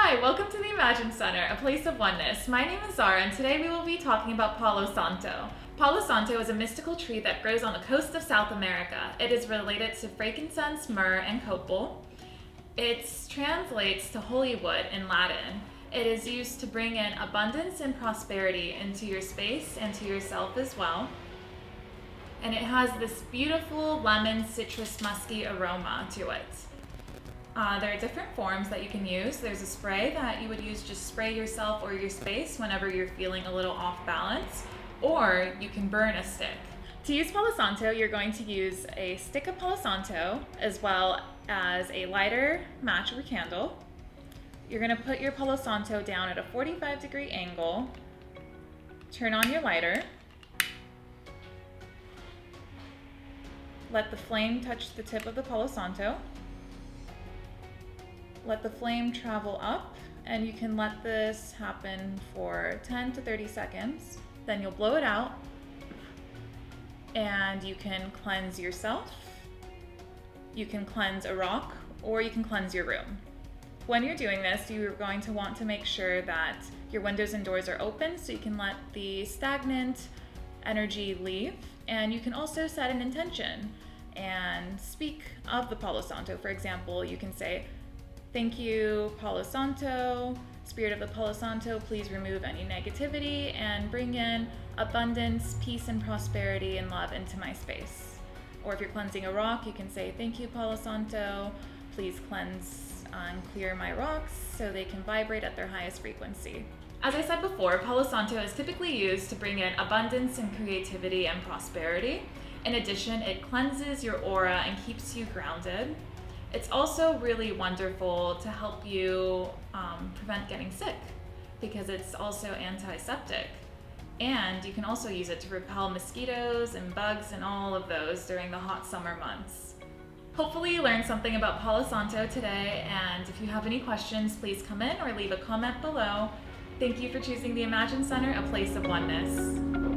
Hi, welcome to the Imagine Center, a place of oneness. My name is Zara, and today we will be talking about Palo Santo. Palo Santo is a mystical tree that grows on the coast of South America. It is related to frankincense, myrrh, and copal. It translates to holy wood in Latin. It is used to bring in abundance and prosperity into your space and to yourself as well. And it has this beautiful lemon, citrus, musky aroma to it. There are different forms that you can use. There's a spray that you would use, just spray yourself or your space whenever you're feeling a little off balance, or you can burn a stick. To use Palo Santo, you're going to use a stick of Palo Santo as well as a lighter match or candle. You're going to put your Palo Santo down at a 45-degree angle, turn on your lighter, let the flame touch the tip of the Palo Santo. Let the flame travel up, and you can let this happen for 10 to 30 seconds. Then you'll blow it out, and you can cleanse yourself, you can cleanse a rock, or you can cleanse your room. When you're doing this, you're going to want to make sure that your windows and doors are open so you can let the stagnant energy leave, and you can also set an intention and speak of the Palo Santo. For example, you can say, "Thank you, Palo Santo. Spirit of the Palo Santo, please remove any negativity and bring in abundance, peace, and prosperity and love into my space." Or if you're cleansing a rock, you can say, "Thank you, Palo Santo. Please cleanse and clear my rocks so they can vibrate at their highest frequency." As I said before, Palo Santo is typically used to bring in abundance and creativity and prosperity. In addition, it cleanses your aura and keeps you grounded. It's also really wonderful to help you prevent getting sick because it's also antiseptic. And you can also use it to repel mosquitoes and bugs and all of those during the hot summer months. Hopefully you learned something about Palo Santo today, and if you have any questions, please come in or leave a comment below. Thank you for choosing the Imagine Center, a place of oneness.